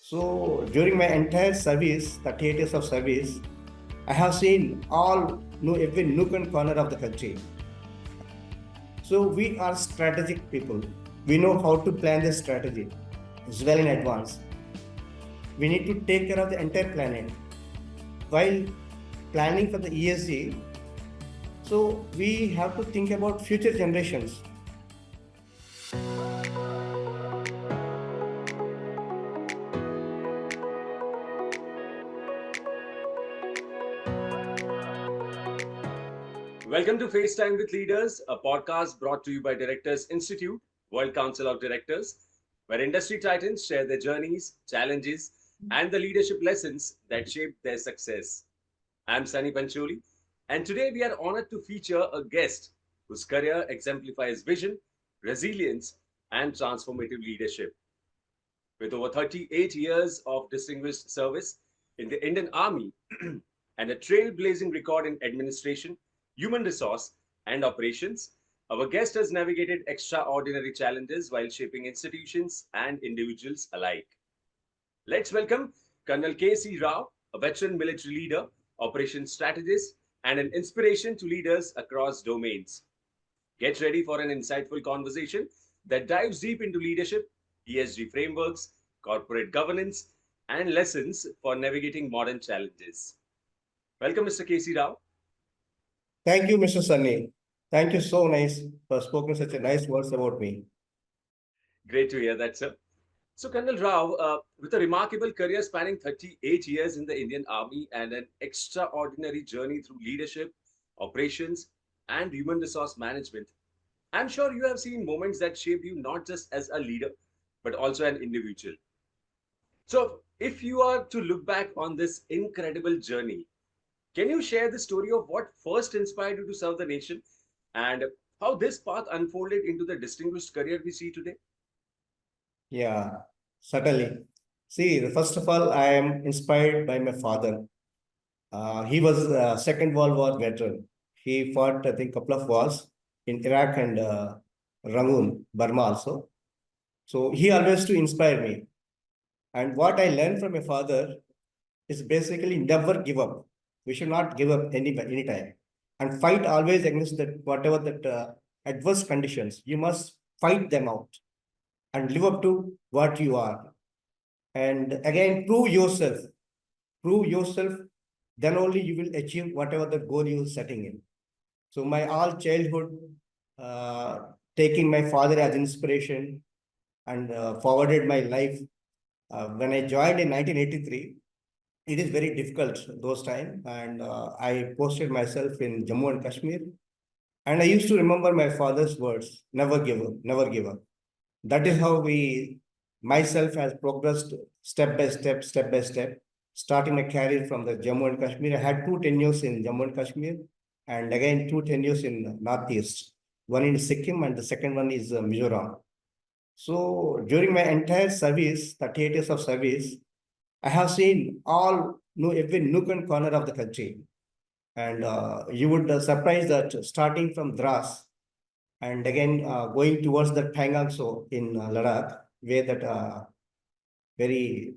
So during my entire service, 38 years of service, I have seen every nook and corner of the country. So we are strategic people. We know how to plan the strategy as well in advance. We need to take care of the entire planet while planning for the ESG. So we have to think about future generations. Welcome to FaceTime with Leaders, a podcast brought to you by Directors Institute, World Council of Directors, where industry titans share their journeys, challenges, and the leadership lessons that shaped their success. I'm Sunny Pancholi, and today we are honored to feature a guest whose career exemplifies vision, resilience, and transformative leadership. With over 38 years of distinguished service in the Indian Army and a trailblazing record in administration, human resource, and operations, our guest has navigated extraordinary challenges while shaping institutions and individuals alike. Let's welcome Colonel KC Rao, a veteran military leader, operations strategist, and an inspiration to leaders across domains. Get ready for an insightful conversation that dives deep into leadership, ESG frameworks, corporate governance, and lessons for navigating modern challenges. Welcome, Mr. KC Rao. Thank you, Mr. Sunny. Thank you so nice for spoken such a nice words about me. Great to hear that, sir. So, Colonel Rao, with a remarkable career spanning 38 years in the Indian Army and an extraordinary journey through leadership, operations, and human resource management, I'm sure you have seen moments that shaped you not just as a leader, but also an individual. So, if you are to look back on this incredible journey, can you share the story of what first inspired you to serve the nation and how this path unfolded into the distinguished career we see today? Yeah, certainly. See, first of all, I am inspired by my father. He was a Second World War veteran. He fought, I think, a couple of wars in Iraq and Rangoon, Burma also. So he always to inspire me. And what I learned from my father is basically never give up. We should not give up any time, and fight always against that whatever that adverse conditions. You must fight them out and live up to what you are. And again, prove yourself. Prove yourself. Then only you will achieve whatever the goal you are setting in. So my all childhood, taking my father as inspiration and forwarded my life. When I joined in 1983, it is very difficult those time, and I posted myself in Jammu and Kashmir, and I used to remember my father's words: "Never give up, never give up." That is how myself has progressed step by step, starting my career from the Jammu and Kashmir. I had 2 tenures in Jammu and Kashmir, and again 2 tenures in Northeast. One in Sikkim, and the second one is Mizoram. So during my entire service, 38 years of service, I have seen every nook and corner of the country. And you would surprise that starting from Dras and again going towards the Pangangso in Ladakh, where that very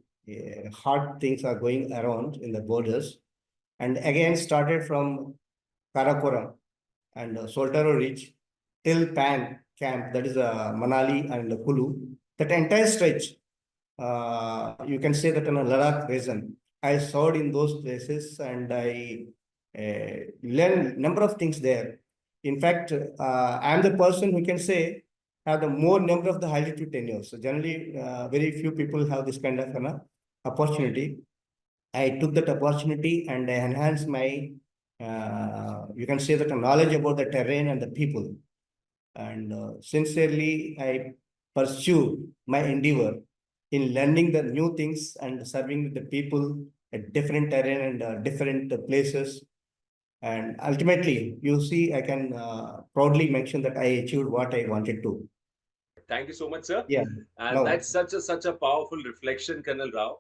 hard things are going around in the borders. And again started from Karakoram and Soltaro Ridge till Pan camp, that is Manali and Kulu. That entire stretch, you can say that in a Ladakh region, I served in those places, and I learned number of things there. In fact, I am the person who can say have the more number of the high altitude tenures. So generally, very few people have this kind of opportunity. I took that opportunity and I enhanced my, you can say that knowledge about the terrain and the people. And sincerely, I pursue my endeavor in learning the new things and serving the people at different terrain and different places. And ultimately, you see, I can proudly mention that I achieved what I wanted to. Thank you so much, sir. Yeah. And No. that's such a powerful reflection, Colonel Rao.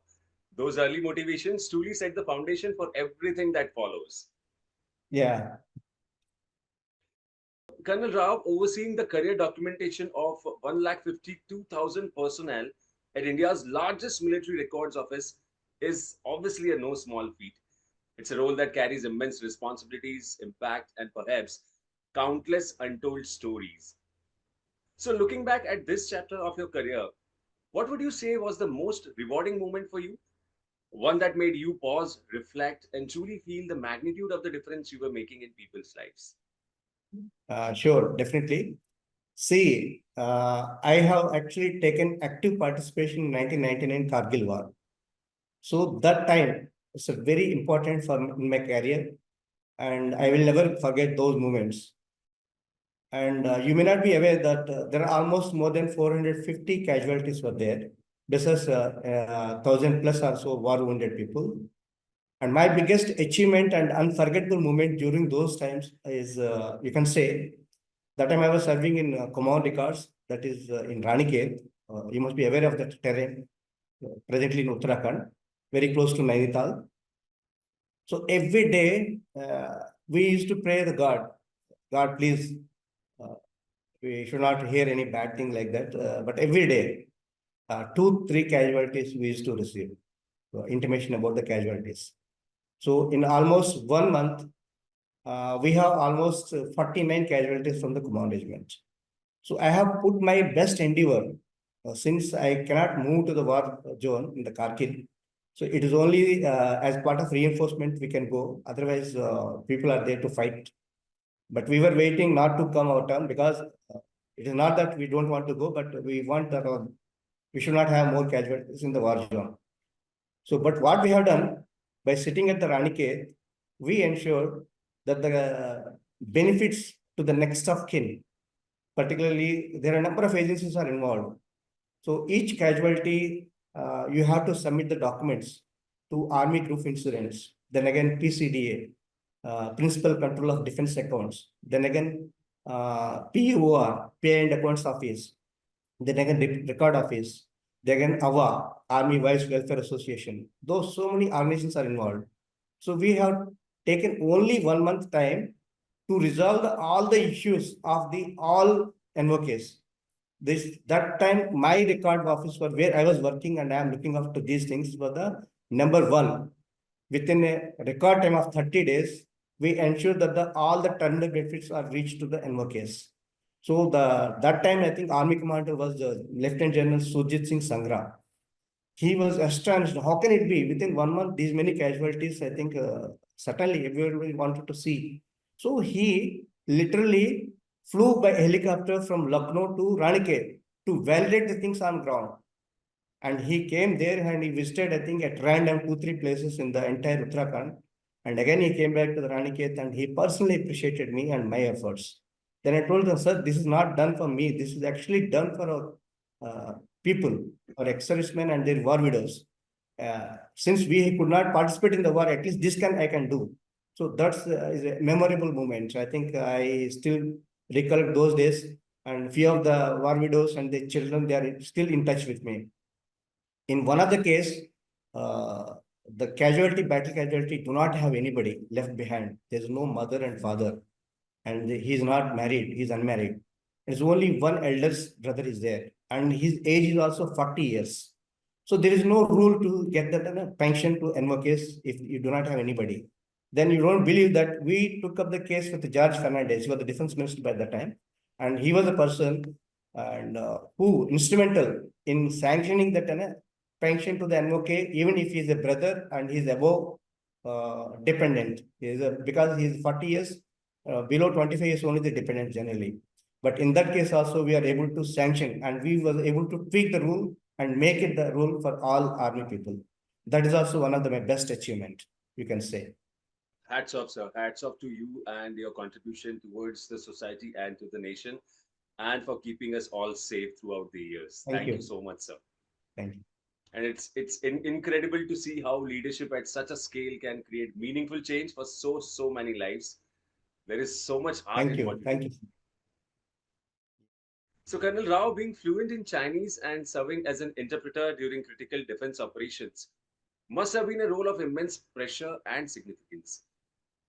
Those early motivations truly set the foundation for everything that follows. Yeah. Colonel Rao, overseeing the career documentation of 152,000 personnel at India's largest military records office is obviously a no small feat. It's a role that carries immense responsibilities, impact, and perhaps countless untold stories. So, looking back at this chapter of your career, what would you say was the most rewarding moment for you? One that made you pause, reflect, and truly feel the magnitude of the difference you were making in people's lives? Sure, definitely. See, I have actually taken active participation in 1999 Kargil War. So that time is a very important for in my career, and I will never forget those moments. And you may not be aware that there are almost more than 450 casualties were there. This is 1,000 plus or so war wounded people. And my biggest achievement and unforgettable moment during those times is, you can say, that time I was serving in command records, that is in Ranikhet. You must be aware of that terrain, presently in Uttarakhand, very close to Nainital. So every day we used to pray the God, God, please, uh, we should not hear any bad thing like that. But every day, 2, 3 casualties we used to receive, intimation about the casualties. So in almost 1 month, we have almost 49 casualties from the command regiment. So I have put my best endeavor since I cannot move to the war zone in the Kargil. So it is only as part of reinforcement we can go. Otherwise, people are there to fight. But we were waiting not to come our turn because it is not that we don't want to go, but we want that we should not have more casualties in the war zone. So, but what we have done by sitting at the Ranike, we ensured that the benefits to the next of kin, particularly there are a number of agencies are involved. So each casualty, you have to submit the documents to Army Group Insurance, then again PCDA, Principal Control of Defense Accounts, then again PUR, Pay and Accounts Office, then again Record Office, then again AWA, Army Vice Welfare Association. Those so many organizations are involved. So we have taken only 1 month time to resolve all the issues of the all NOKs. That time my record office for where I was working and I am looking after these things for the number one. Within a record time of 30 days, we ensure that all the terminal benefits are reached to the NOKs. So that time I think Army Commander was Lieutenant General Surjit Singh Sangra. He was astonished. How can it be within 1 month these many casualties? I think certainly everybody wanted to see. So he literally flew by helicopter from Lucknow to Ranike to validate the things on ground. And he came there and he visited, I think, at random 2, 3 places in the entire Uttarakhand. And again, he came back to the Raniket and he personally appreciated me and my efforts. Then I told him, sir, this is not done for me. This is actually done for our people, our ex-servicemen and their war widows. Since we could not participate in the war, at least this I can do. So that's is a memorable moment. I think I still recollect those days, and few of the war widows and their children, they are still in touch with me. In one of the case, the battle casualty do not have anybody left behind. There's no mother and father, and he's not married, he's unmarried. There's only one eldest brother is there, and his age is also 40 years. So there is no rule to get that pension to NOKs if you do not have anybody. Then you don't believe that we took up the case with George Fernandez. He was the defense minister by that time, and he was a person and who instrumental in sanctioning that pension to the NOK, even if he's a brother and he's above dependent. Because he's 40 years, below 25 years only the dependent generally. But in that case also we are able to sanction and we were able to tweak the rule and make it the rule for all army people. That is also one of my best achievement, you can say. Hats off, sir. Hats off to you and your contribution towards the society and to the nation, and for keeping us all safe throughout the years. Thank you so much, sir. Thank you. And it's incredible to see how leadership at such a scale can create meaningful change for so many lives. There is so much heart in what you do. Thank you. So, Colonel Rao, being fluent in Chinese and serving as an interpreter during critical defense operations must have been a role of immense pressure and significance.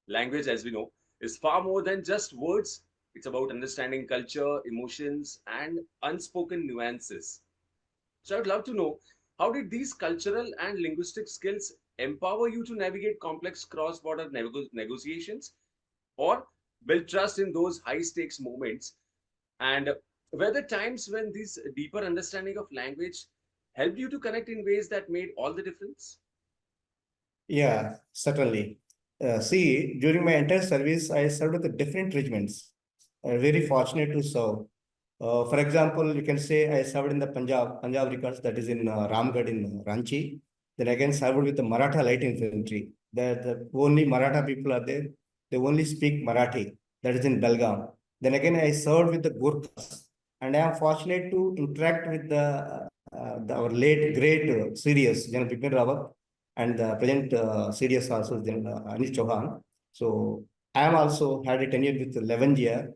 Language, as we know, is far more than just words. It's about understanding culture, emotions, and unspoken nuances. So I'd love to know, how did these cultural and linguistic skills empower you to navigate complex cross-border negotiations or build trust in those high-stakes moments? And were there times when this deeper understanding of language helped you to connect in ways that made all the difference? Yeah, certainly. See, during my entire service, I served with the different regiments. Very fortunate to serve. For example, you can say I served in the Punjab Records, that is in Ramgarh in Ranchi. Then again served with the Maratha Light Infantry. The only Maratha people are there. They only speak Marathi. That is in Belgaum. Then again, I served with the Gurkhas, and I am fortunate to interact with our late great serious General Bipin Rawat and the present CDS also Anish Chauhan. So I am also had a tenure with 11 year,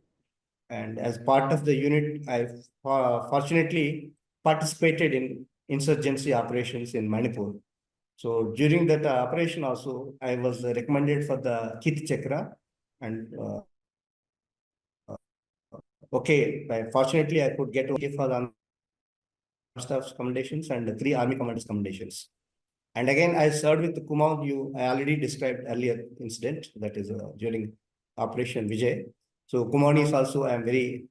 and as part of the unit, I fortunately participated in insurgency operations in Manipur. So during that operation also, I was recommended for the Kit Chakra, and okay, fortunately I could get for the armed staff's commendations and 3 army commanders commendations. And again, I served with the Kumaon, I already described earlier incident, that is during Operation Vijay. So Kumaon is also, I am very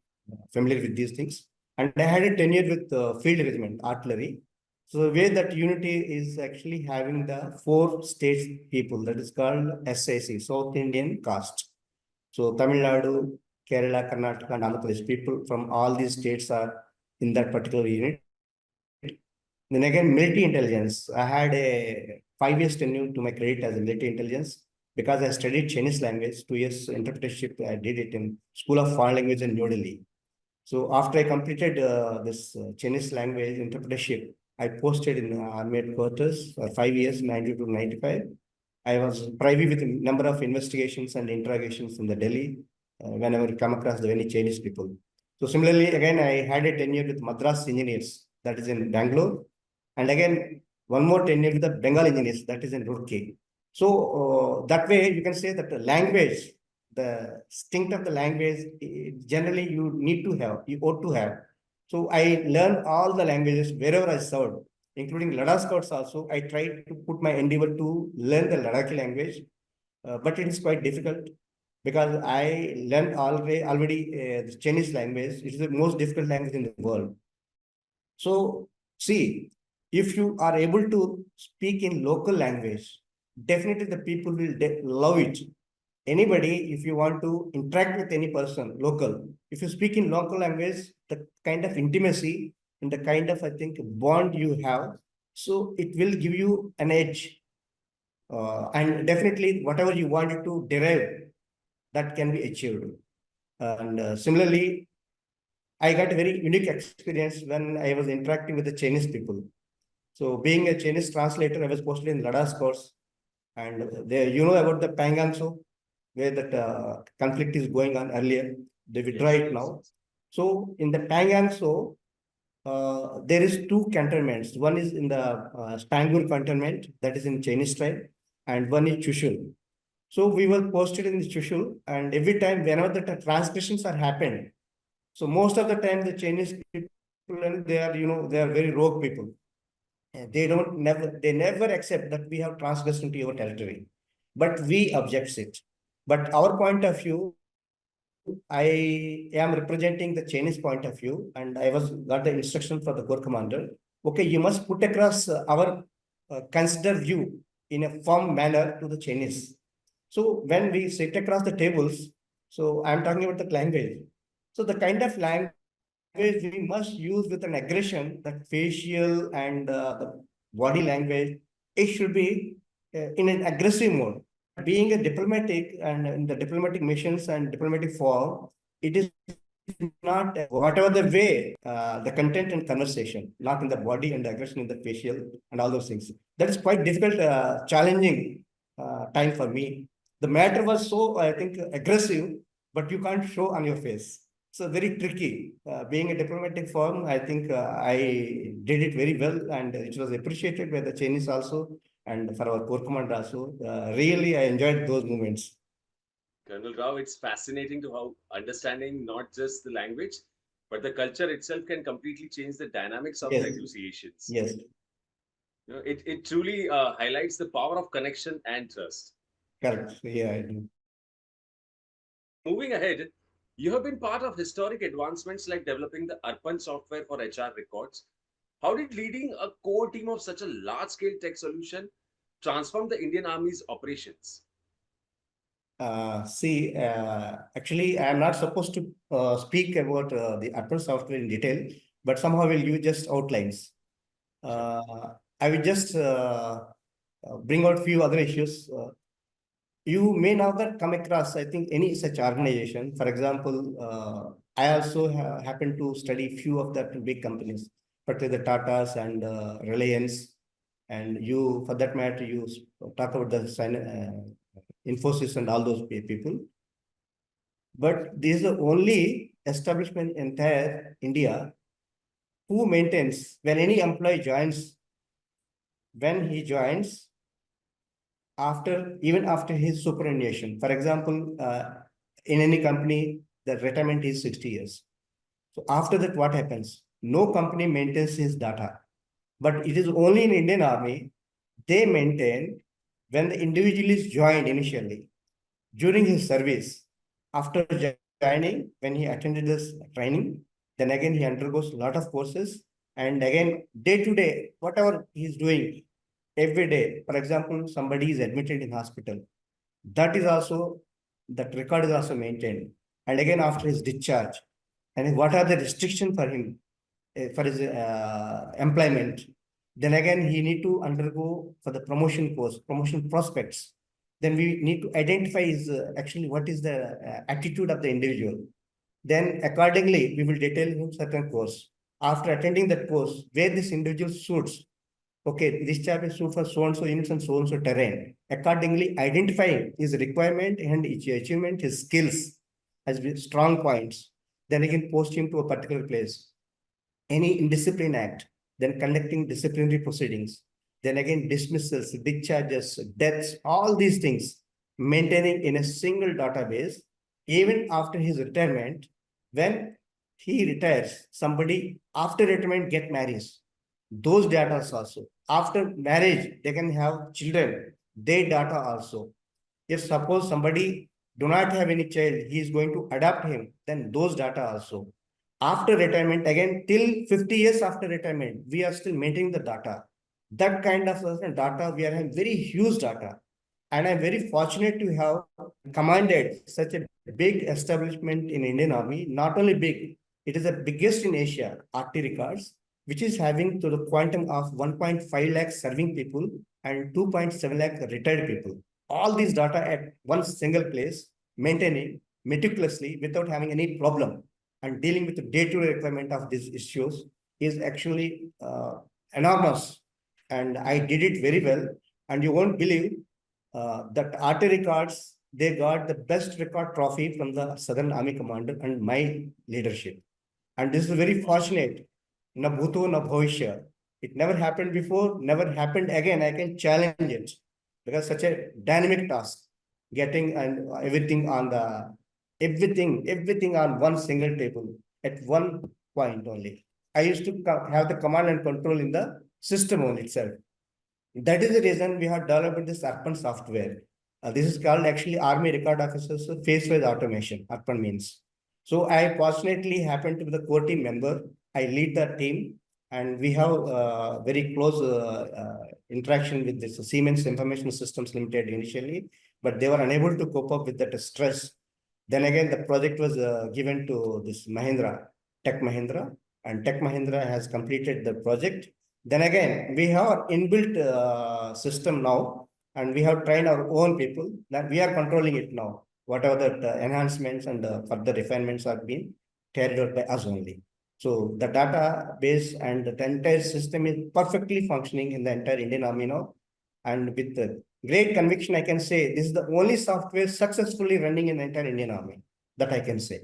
familiar with these things. And I had a tenure with Field Regiment, Artillery. So the way that unity is actually having the 4 states people, that is called SAC, South Indian Caste. So Tamil Nadu, Kerala, Karnataka, and Andhra Pradesh, people from all these states are in that particular unit. Then again, military intelligence. I had a 5 years tenure to my credit as a military intelligence because I studied Chinese language, 2 years interpretership. I did it in School of Foreign Language in New Delhi. So after I completed this Chinese language interpretership, I posted in Army headquarters for 5 years, 90 to 95. I was privy with a number of investigations and interrogations in the Delhi whenever I come across any Chinese people. So similarly, again, I had a tenure with Madras engineers, that is in Bangalore. And again, one more tenure with the Bengal engineers, that is in Roorkee. So that way, you can say that the language, the instinct of the language, generally you need to have, you ought to have. So I learned all the languages wherever I served, including Ladakh Scouts also. I tried to put my endeavor to learn the Ladakhi language, but it is quite difficult because I learned already the Chinese language. It is the most difficult language in the world. So see, if you are able to speak in local language, definitely the people will love it. Anybody, if you want to interact with any person, local, if you speak in local language, the kind of intimacy and the kind of, I think, bond you have, so it will give you an edge. And definitely whatever you wanted to derive, that can be achieved. And similarly, I got a very unique experience when I was interacting with the Chinese people. So being a Chinese translator, I was posted in Ladakh course. And there, you know about the Pangangso, where that conflict is going on earlier. They withdraw it now. So in the Pangangso, there is 2 cantonments. One is in the Spangur cantonment, that is in Chinese tribe, and one is Chushul. So we were posted in the Chushul, and every time whenever the transgressions are happened, so most of the time the Chinese people, they are, they are very rogue people. They never accept that we have transgressed into your territory, but we object it. But our point of view, I am representing the Chinese point of view, and I was got the instruction for the Corps commander. Okay, you must put across our consider view in a firm manner to the Chinese. So when we sit across the tables, so I'm talking about the language. So the kind of language we must use with an aggression, that facial and the body language, it should be in an aggressive mode. Being a diplomatic and in the diplomatic missions and diplomatic form, it is not whatever the way, the content and conversation, not in the body and the aggression in the facial and all those things. That is quite difficult, challenging time for me. The matter was so, I think, aggressive, but you can't show on your face. So very tricky. Being a diplomatic firm, I think I did it very well, and it was appreciated by the Chinese also, and for our Corps commander also. Really, I enjoyed those moments. Colonel Rao, it's fascinating to how understanding not just the language, but the culture itself can completely change the dynamics of Yes, negotiations. yes, It truly highlights the power of connection and trust. correct. Yeah, I do. Moving ahead, you have been part of historic advancements like developing the ARPAN software for HR records. How did leading a core team of such a large scale tech solution transform the Indian Army's operations? See, actually, I am not supposed to speak about the ARPAN software in detail, but somehow will you just outlines. Sure. I will just bring out few other issues. You may not come across, I think, any such organization. For example, I also happen to study few of the big companies, particularly the Tatas and Reliance, and you, for that matter, you talk about the Infosys and all those people. But this is the only establishment in entire India who maintains when any employee joins, when he joins, after even after his superannuation. For example, in any company, the retirement is 60 years. So after that, what happens? No company maintains his data, but it is only in Indian Army they maintain when the individual is joined initially during his service. After joining, when he attended this training, then again he undergoes a lot of courses, and again day to day, whatever he is doing every day. For example, somebody is admitted in hospital. That is also that record is also maintained. And again after his discharge, and what are the restrictions for him for his employment. Then again, he need to undergo for the promotion course, promotion prospects. Then we need to identify his actually what is the attitude of the individual. Then accordingly, we will detail him certain course. After attending that course, where this individual suits, okay, this chap is suit for so and so units and so and so terrain. Accordingly, identifying his requirement and his achievement, his skills as strong points. Then again, post him to a particular place. Any indiscipline act, then conducting disciplinary proceedings, then again dismissals, discharges, deaths, all these things, maintaining in a single database, even after his retirement, when he retires, somebody after retirement get married. Those data also. After marriage, they can have children, their data also. If suppose somebody do not have any child, he is going to adopt him, then those data also. After retirement, again, till 50 years after retirement, we are still maintaining the data. That kind of data, we are having very huge data. And I'm very fortunate to have commanded such a big establishment in Indian Army. Not only big, it is the biggest in Asia, RT records, which is having to the quantum of 1.5 lakh serving people and 2.7 lakh retired people. All these data at one single place, maintaining meticulously without having any problem, and dealing with the day-to-day requirement of these issues is actually enormous. And I did it very well. And you won't believe that RT records, they got the best record trophy from the Southern Army Commander and my leadership. And this is very fortunate. Na bhuto na bhavishya. It never happened before, never happened again. I can challenge it because such a dynamic task, getting and everything on the everything on one single table at one point only. I used to have the command and control in the system only itself. That is the reason we have developed this ARPAN software. This is called actually Army Record Officers Face-Wise Automation, ARPAN means. So I fortunately happen to be the core team member. I lead the team, and we have very close interaction with this Siemens Information Systems Limited initially, but they were unable to cope up with that stress. Then again, the project was given to this Mahindra, Tech Mahindra, and Tech Mahindra has completed the project. Then again, we have our inbuilt system now, and we have trained our own people that we are controlling it now. Whatever the enhancements and further refinements are being carried out by us only. So the database and the entire system is perfectly functioning in the entire Indian Army now. And with the great conviction, I can say this is the only software successfully running in the entire Indian Army that I can say.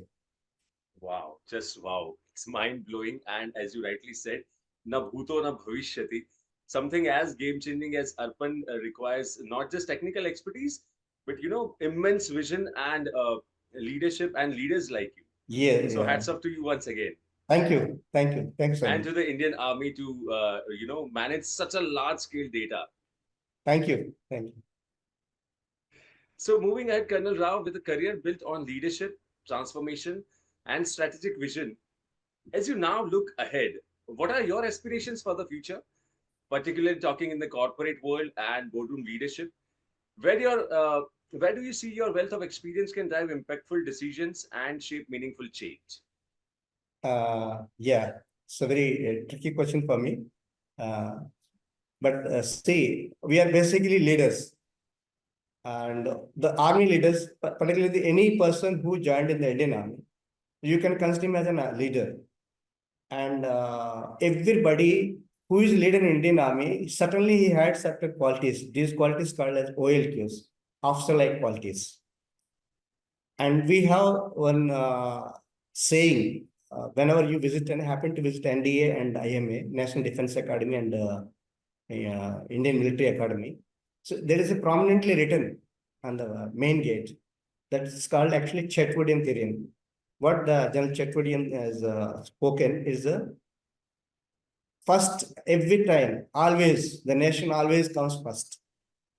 Wow, just wow. It's mind blowing. And as you rightly said, na bhuto na bhavishyati. Something as game changing as ARPAN requires not just technical expertise, but immense vision and leadership and leaders like you. Yeah, So yeah. hats off to you once again. Thank you. Thank you. Thanks, and Sainik. to the Indian Army to manage such a large scale data. Thank you. Thank you. So moving ahead, Colonel Rao, with a career built on leadership, transformation, and strategic vision, as you now look ahead, what are your aspirations for the future, particularly talking in the corporate world and boardroom leadership? Where your where do you see your wealth of experience can drive impactful decisions and shape meaningful change? Yeah, it's a very tricky question for me. But see, we are basically leaders. And the army leaders, particularly any person who joined in the Indian Army, you can consider him as a leader. And everybody who is leader in Indian Army, certainly he had certain qualities. These qualities called as OLQs, officer-like qualities. And we have one saying, whenever you visit and happen to visit NDA and IMA, National Defense Academy and Indian Military Academy. So there is a prominently written on the main gate that is called actually Chetwodian theory. What the General Chetwodian has spoken is first, every time, always, the nation always comes first.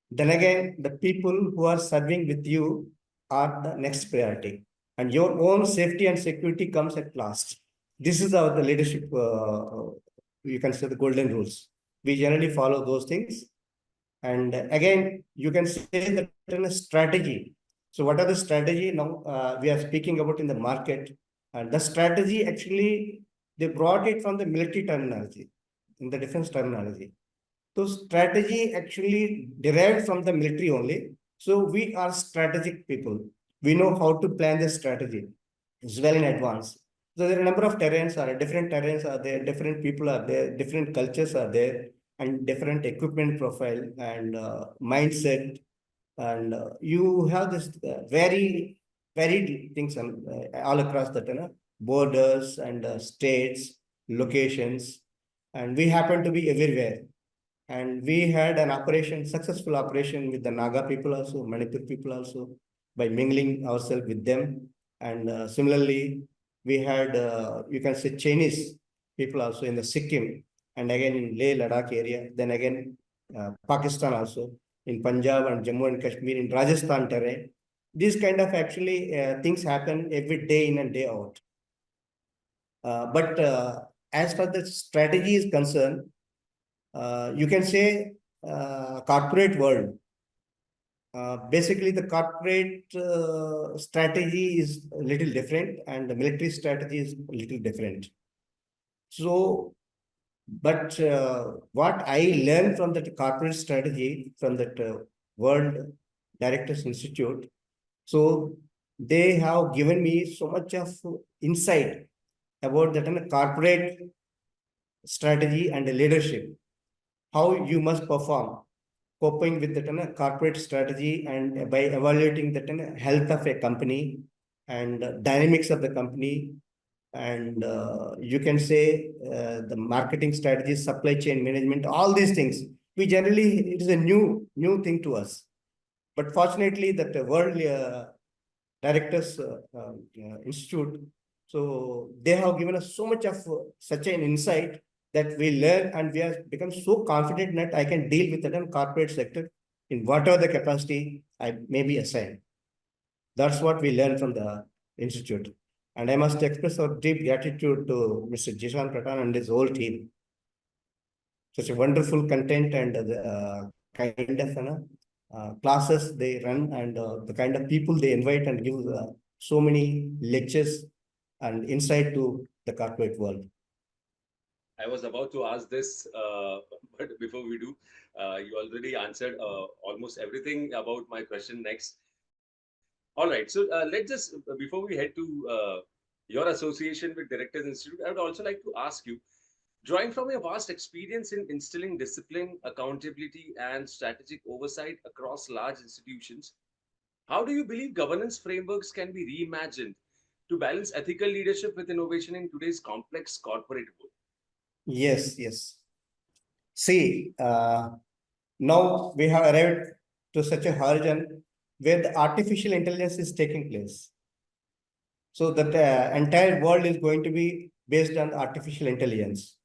Then again, the people who are serving with you are the next priority. And your own safety and security comes at last. This is the leadership, you can say the golden rules. We generally follow those things. And again, you can say that in a strategy. So what are the strategy now we are speaking about in the market? And the strategy actually, they brought it from the military terminology, in the defense terminology. So strategy actually derived from the military only. So we are strategic people. We know how to plan the strategy as well in advance. So there are a number of terrains are different terrains are there, different people are there, different cultures are there, and different equipment profile and mindset. And you have this very varied things all across the borders and states, locations, and we happen to be everywhere. And we had an operation, successful operation with the Naga people also, Manipur people also, by mingling ourselves with them. And similarly, we had, you can say Chinese people also in the Sikkim, and again in Leh, Ladakh area, then again, Pakistan also, in Punjab and Jammu and Kashmir, in Rajasthan terrain. These kind of actually things happen every day in and day out. But as far as the strategy is concerned, you can say corporate world. Basically, the corporate strategy is a little different and the military strategy is a little different. So, but what I learned from that corporate strategy, from that World Directors Institute, so they have given me so much of insight about that corporate strategy and leadership, how you must perform, coping with the corporate strategy and by evaluating the health of a company and dynamics of the company. And you can say the marketing strategy, supply chain management, all these things. We generally, it is a new thing to us. But fortunately, that the World Directors Institute, so they have given us so much of such an insight that we learn and we have become so confident that I can deal with the corporate sector in whatever the capacity I may be assigned. That's what we learned from the institute. And I must express our deep gratitude to Mr. Jishan Pratan and his whole team. Such a wonderful content and kind of classes they run and the kind of people they invite and give so many lectures and insight to the corporate world. I was about to ask this, but before we do, you already answered almost everything about my question next. All right, so let's just, before we head to your association with Directors Institute, I would also like to ask you, drawing from your vast experience in instilling discipline, accountability, and strategic oversight across large institutions, how do you believe governance frameworks can be reimagined to balance ethical leadership with innovation in today's complex corporate world? Yes, yes. See, now we have arrived to such a horizon where the artificial intelligence is taking place. So that the entire world is going to be based on artificial intelligence.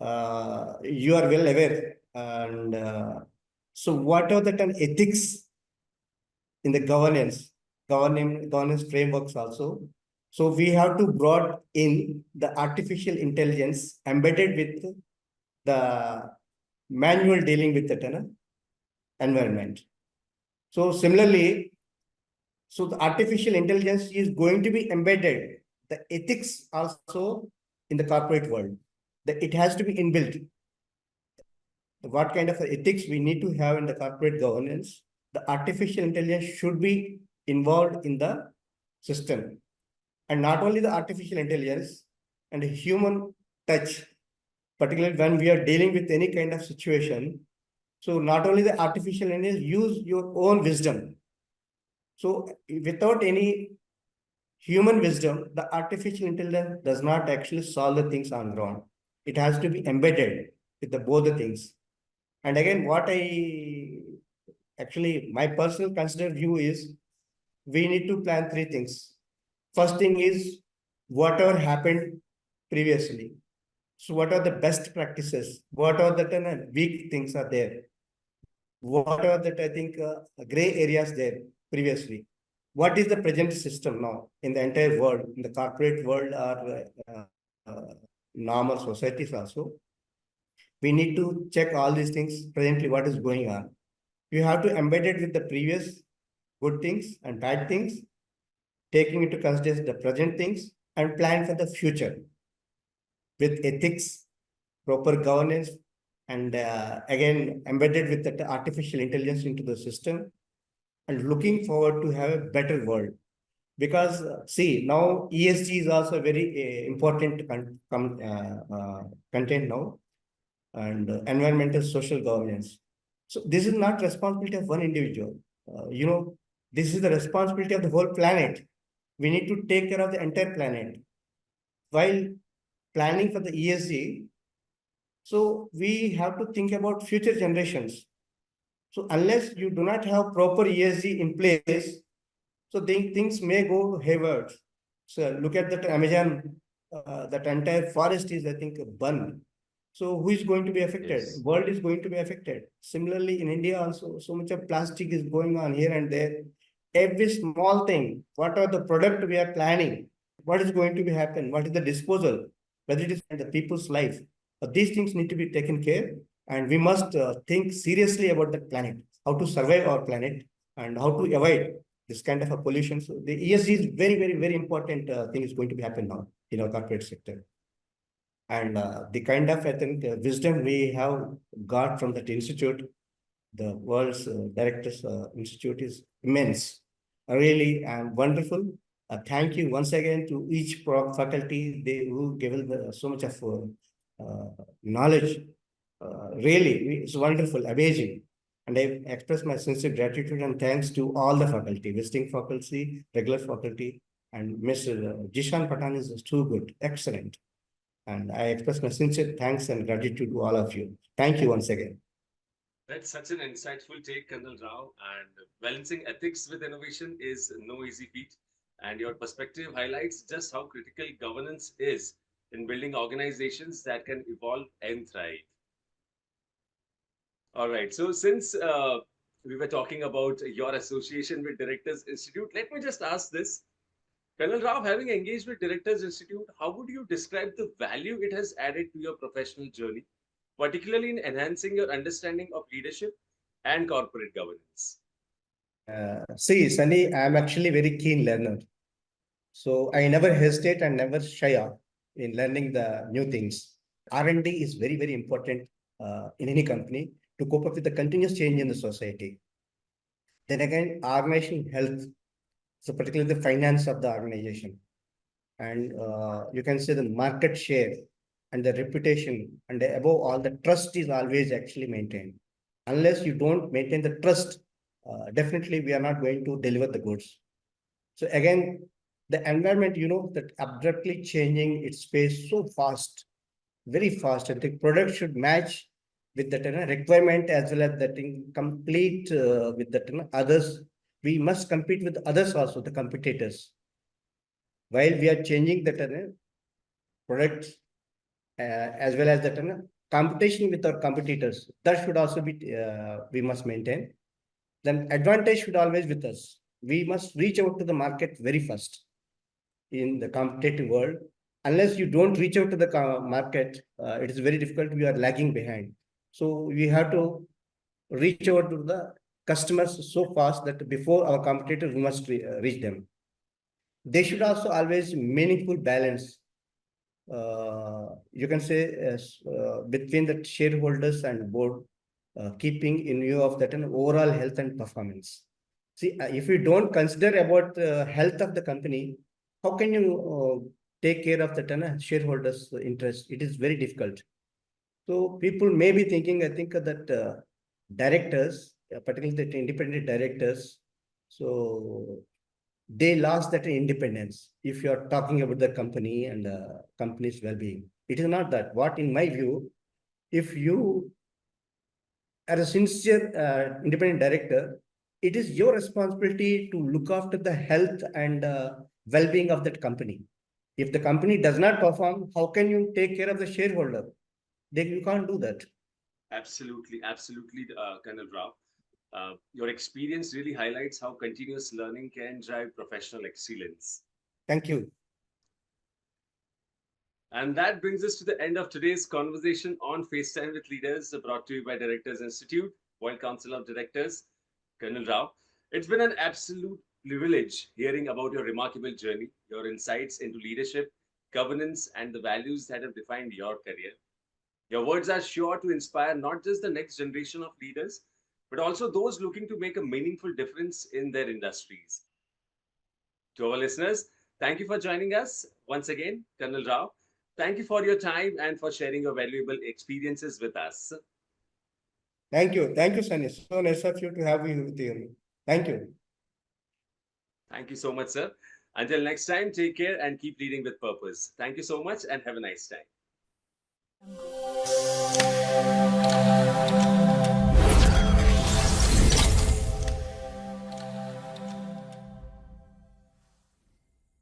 You are well aware. And so what are the ethics in the governance frameworks also? So we have to brought in the artificial intelligence embedded with the manual dealing with the environment. So similarly, so the artificial intelligence is going to be embedded, the ethics also in the corporate world. That it has to be inbuilt. What kind of ethics we need to have in the corporate governance, the artificial intelligence should be involved in the system. And not only the artificial intelligence and the human touch, particularly when we are dealing with any kind of situation. So not only the artificial intelligence, use your own wisdom. So without any human wisdom, the artificial intelligence does not actually solve the things on ground. It has to be embedded with both the things. And again, what my personal considered view is, we need to plan three things. First thing is, whatever happened previously. So what are the best practices? What are the weak things are there? What are the gray areas there previously? What is the present system now in the entire world, in the corporate world or normal societies also? We need to check all these things presently, what is going on. You have to embed it with the previous good things and bad things, taking into consideration the present things and plan for the future with ethics, proper governance, and again, embedded with the artificial intelligence into the system, and looking forward to have a better world. Because see, now ESG is also a very important content now, and environmental social governance. So this is not responsibility of one individual. This is the responsibility of the whole planet. We need to take care of the entire planet. While planning for the ESG, so we have to think about future generations. So unless you do not have proper ESG in place, so things may go hayward. So look at that Amazon, that entire forest is, I think, burned. So who is going to be affected? Yes. World is going to be affected. Similarly, in India also, so much of plastic is going on here and there. Every small thing, what are the product we are planning? What is going to be happen? What is the disposal? Whether it is in the people's life. These things need to be taken care, and we must think seriously about the planet, how to survive our planet, and how to avoid this kind of a pollution. So the ESG is very, very, very important thing is going to be happen now in our corporate sector. And the kind of, I think, wisdom we have got from that institute, the world's directors institute, is immense, really, and wonderful. Thank you once again to each faculty who gave so much of knowledge. Really, it's wonderful, amazing. And I express my sincere gratitude and thanks to all the faculty, visiting faculty, regular faculty, and Mr. Jishan Patan is too good, excellent. And I express my sincere thanks and gratitude to all of you. Thank you once again. That's such an insightful take, Colonel Rao. And balancing ethics with innovation is no easy feat. And your perspective highlights just how critical governance is in building organizations that can evolve and thrive. All right. So, since we were talking about your association with Directors Institute, let me just ask this. Colonel Rao, having engaged with Directors Institute, how would you describe the value it has added to your professional journey, particularly in enhancing your understanding of leadership and corporate governance? See, Sunny, I'm actually very keen learner. So I never hesitate and never shy off in learning the new things. R&D is very, very important in any company to cope up with the continuous change in the society. Then again, organization health, so particularly the finance of the organization. And you can say the market share and the reputation, and above all, the trust is always actually maintained. Unless you don't maintain the trust, definitely we are not going to deliver the goods. So again, the environment, that abruptly changing its pace so fast, very fast, and the product should match with that requirement, as well as that complete with that others. We must compete with others also, the competitors. While we are changing that products, as well as that competition with our competitors. That should also be we must maintain. Then advantage should always with us. We must reach out to the market very first in the competitive world. Unless you don't reach out to the market, it is very difficult. We are lagging behind. So we have to reach out to the customers so fast that before our competitors, we must reach them. They should also always meaningful balance. You can say between the shareholders and board, keeping in view of that an overall health and performance. See, if you don't consider about the health of the company, how can you take care of the shareholders' interest? It is very difficult. So people may be thinking, I think that directors, particularly the independent directors, so they lost that independence. If you are talking about the company and company's well-being, it is not that. What, in my view, if you are a sincere independent director, it is your responsibility to look after the health and well-being of that company. If the company does not perform, how can you take care of the shareholder? Then you can't do that. Absolutely, absolutely, Colonel Rao. Your experience really highlights how continuous learning can drive professional excellence. Thank you. And that brings us to the end of today's conversation on FaceTime with Leaders, brought to you by Directors Institute, World Council of Directors, Colonel Rao. It's been an absolute privilege hearing about your remarkable journey, your insights into leadership, governance, and the values that have defined your career. Your words are sure to inspire not just the next generation of leaders, but also those looking to make a meaningful difference in their industries. To our listeners, thank you for joining us once again, Colonel Rao. Thank you for your time and for sharing your valuable experiences with us. Thank you. Thank you, Sunny. So nice of you to have me with you. Thank you. Thank you so much, sir. Until next time, take care and keep leading with purpose. Thank you so much and have a nice time.